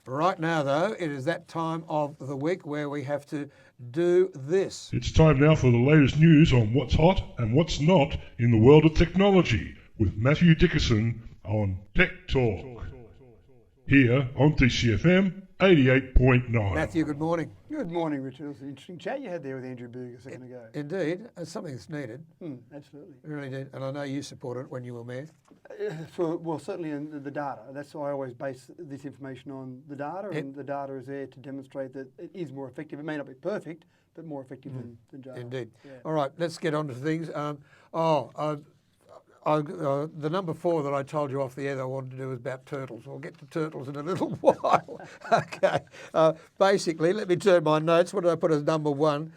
Right now, though, it is that time of the week where we have to do this. It's time now for the latest news on what's hot and what's not in the world of technology with Matthew Dickerson on Tech Talk. Here on TCFM 88.9. Matthew, good morning. Good morning, Richard. It was an interesting chat you had there with Andrew Berg a second ago. Indeed, it's something that's needed. Absolutely. It really did. And I know you supported it when you were mayor. Certainly in the data. That's why I always base this information on the data, and the data is there to demonstrate that it is more effective. It may not be perfect, but more effective than jail. Indeed. Yeah. All right, let's get on to things. The number 4 that I told you off the air that I wanted to do was about turtles. We'll get to turtles in a little while. Okay. Basically, let me turn my notes. What did I put as number 1?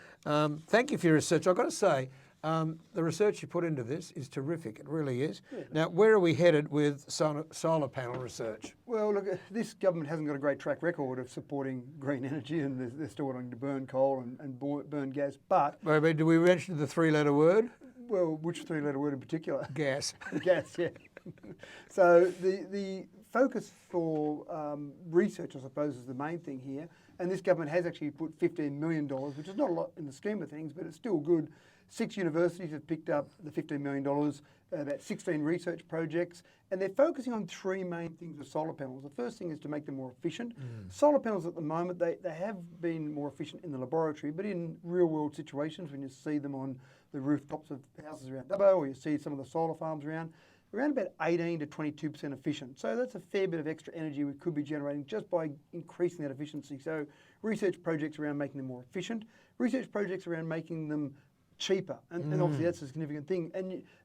Thank you for your research. I've got to say, the research you put into this is terrific. It really is. Yeah. Now, where are we headed with solar panel research? Well, look, this government hasn't got a great track record of supporting green energy, and they're still wanting to burn coal and burn gas. But do we mention the 3-letter word? Well, which 3-letter word in particular? Gas. Gas, yeah. So the focus for research, I suppose, is the main thing here. And this government has actually put $15 million, which is not a lot in the scheme of things, but it's still good. 6 universities have picked up the $15 million, about 16 research projects, and they're focusing on 3 main things with solar panels. The first thing is to make them more efficient. Solar panels at the moment, they have been more efficient in the laboratory, but in real-world situations, when you see them on the rooftops of houses around Dubbo, or you see some of the solar farms around about 18 to 22% efficient. So that's a fair bit of extra energy we could be generating just by increasing that efficiency. So research projects around making them more efficient, research projects around making them cheaper, and obviously that's a significant thing.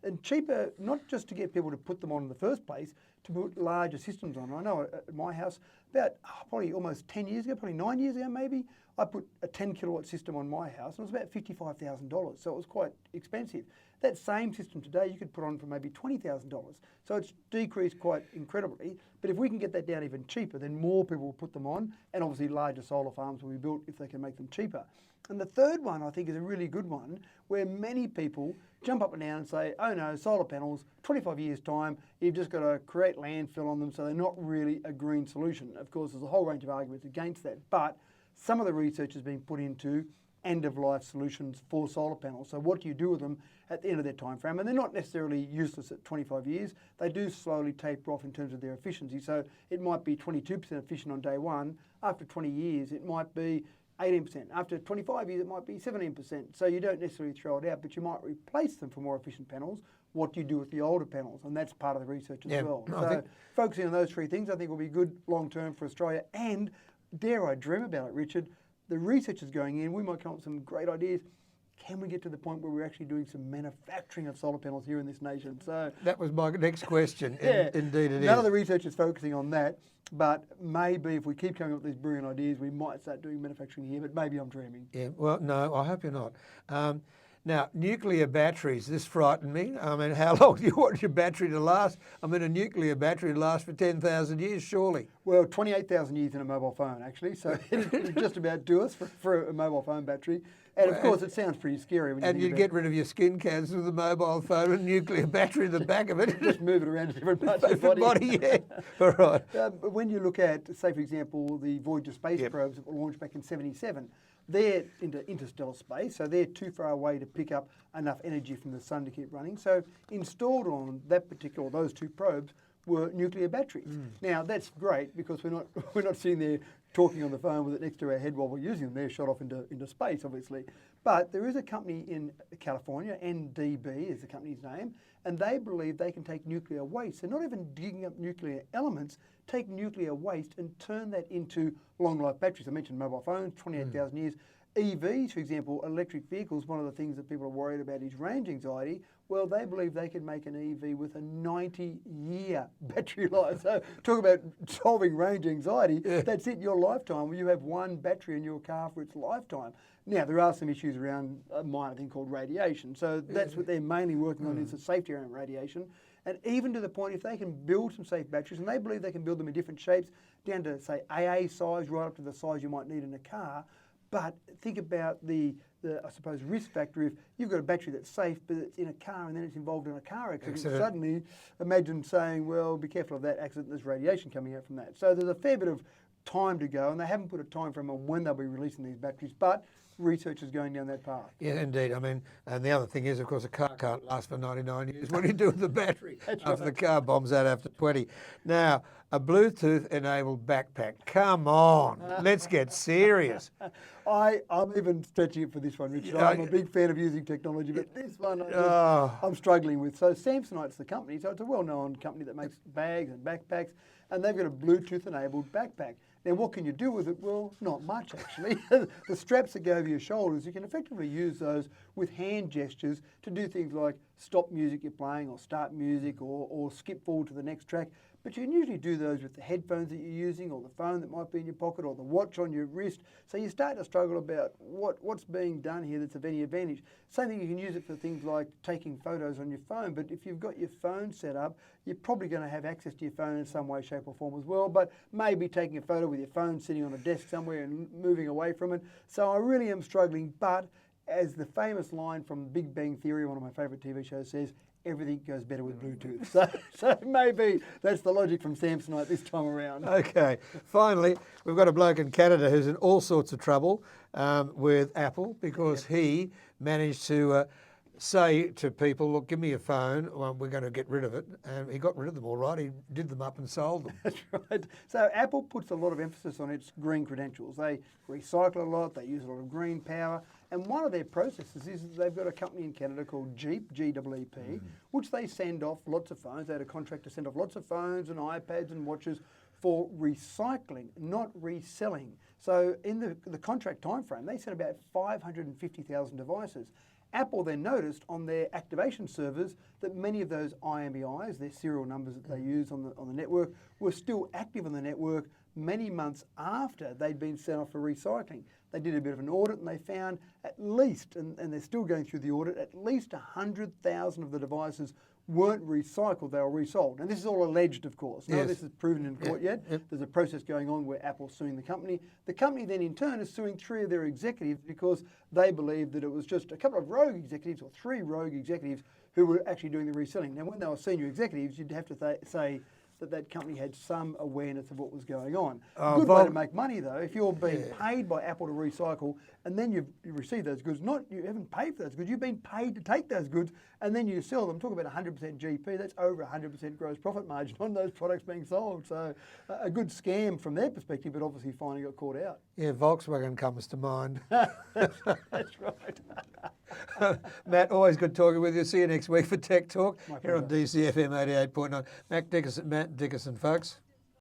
And cheaper, not just to get people to put them on in the first place, to put larger systems on. I know at my house, about probably almost 10 years ago, probably 9 years ago maybe, I put a 10 kilowatt system on my house, and it was about $55,000, so it was quite expensive. That same system today you could put on for maybe $20,000, so it's decreased quite incredibly. But if we can get that down even cheaper, then more people will put them on, and obviously larger solar farms will be built if they can make them cheaper. And the third one, I think, is a really good one, where many people jump up and down and say, oh no, solar panels, 25 years' time, you've just got to create landfill on them, so they're not really a green solution. Of course, there's a whole range of arguments against that, but some of the research has been put into end-of-life solutions for solar panels. So what do you do with them at the end of their time frame? And they're not necessarily useless at 25 years. They do slowly taper off in terms of their efficiency. So it might be 22% efficient on day 1. After 20 years, it might be 18%. After 25 years, it might be 17%. So you don't necessarily throw it out, but you might replace them for more efficient panels. What do you do with the older panels? And that's part of the research as well. So focusing on those 3 things, I think will be good long-term for Australia. And dare I dream about it, Richard, the research is going in. We might come up with some great ideas. Can we get to the point where we're actually doing some manufacturing of solar panels here in this nation? So that was my next question. Yeah, Indeed it is. None of the research is focusing on that, but maybe if we keep coming up with these brilliant ideas, we might start doing manufacturing here, but maybe I'm dreaming. Yeah, well, no, I hope you're not. Now, nuclear batteries, this frightened me. I mean, how long do you want your battery to last? I mean, a nuclear battery lasts for 10,000 years, surely. Well, 28,000 years in a mobile phone, actually, so it'd just about do us for a mobile phone battery. And of course, it sounds pretty scary. And you'd get rid of your skin cancer with a mobile phone and a nuclear battery in the back of it. Just move it around to different parts of your body. Yeah. All right. But when you look at, say, for example, the Voyager space probes that were launched back in '77, they're into interstellar space, so they're too far away to pick up enough energy from the sun to keep running. So installed on those 2 probes were nuclear batteries. Now that's great because we're not sitting there talking on the phone with it next to our head while we're using them. They're shot off into space, obviously. But there is a company in California, NDB is the company's name, and they believe they can take nuclear waste, so not even digging up nuclear elements, take nuclear waste and turn that into long-life batteries. I mentioned mobile phones, 28,000 years. EVs, for example, electric vehicles, one of the things that people are worried about is range anxiety. Well, they believe they can make an EV with a 90-year battery life. So talk about solving range anxiety. Yeah. That's it, your lifetime. You have one battery in your car for its lifetime. Now, there are some issues around a minor thing called radiation. So that's what they're mainly working on is the safety around radiation. And even to the point, if they can build some safe batteries, and they believe they can build them in different shapes, down to, say, AA size, right up to the size you might need in a car. But think about the I suppose, risk factor if you've got a battery that's safe, but it's in a car and then it's involved in a car accident. Suddenly, imagine saying, well, be careful of that accident, there's radiation coming out from that. So there's a fair bit of time to go, and they haven't put a time frame on when they'll be releasing these batteries, but research is going down that path. Yeah, indeed. I mean, and the other thing is, of course, a car can't last for 99 years. What do you do with the battery after the car bombs out after 20? Now, a Bluetooth-enabled backpack. Come on, let's get serious. I'm even stretching it for this one, Richard. I'm a big fan of using technology, but this one I'm struggling with. So Samsonite's the company, so it's a well-known company that makes bags and backpacks, and they've got a Bluetooth-enabled backpack. Now, what can you do with it? Well, not much, actually. The straps that go over your shoulders, you can effectively use those with hand gestures to do things like stop music you're playing or start music or skip forward to the next track. But you can usually do those with the headphones that you're using or the phone that might be in your pocket or the watch on your wrist. So you start to struggle about what's being done here that's of any advantage. Same thing, you can use it for things like taking photos on your phone, but if you've got your phone set up, you're probably going to have access to your phone in some way, shape or form as well, but maybe taking a photo with your phone sitting on a desk somewhere and moving away from it. So I really am struggling, but as the famous line from Big Bang Theory, one of my favourite TV shows, says, everything goes better with Bluetooth. So maybe that's the logic from Samsonite this time around. Okay, finally, we've got a bloke in Canada who's in all sorts of trouble with Apple because he managed to say to people, look, give me your phone, well, we're going to get rid of it. And he got rid of them all right. He did them up and sold them. That's right. So Apple puts a lot of emphasis on its green credentials. They recycle a lot, they use a lot of green power, and one of their processes is they've got a company in Canada called Jeep, G-E-E-P, which they send off lots of phones. They had a contract to send off lots of phones and iPads and watches for recycling, not reselling. So in the contract time frame, they sent about 550,000 devices. Apple then noticed on their activation servers that many of those IMEIs, their serial numbers that they use on the network, were still active on the network many months after they'd been sent off for recycling. They did a bit of an audit and they found at least, and they're still going through the audit, at least 100,000 of the devices weren't recycled, they were resold. And this is all alleged, of course. None of this is proven in court yet. There's a process going on where Apple's suing the company. The company then in turn is suing 3 of their executives because they believe that it was just a couple of rogue executives or 3 rogue executives who were actually doing the reselling. Now, when they were senior executives, you'd have to say that company had some awareness of what was going on. Good way to make money, though, if you're being paid by Apple to recycle and then you receive those goods, you haven't paid for those goods, you've been paid to take those goods and then you sell them. Talk about 100% GP, that's over 100% gross profit margin on those products being sold. So a good scam from their perspective, but obviously finally got caught out. Yeah, Volkswagen comes to mind. That's right. Matt, always good talking with you. See you next week for Tech Talk here on DCFM 88.9. Matt Dickerson, folks.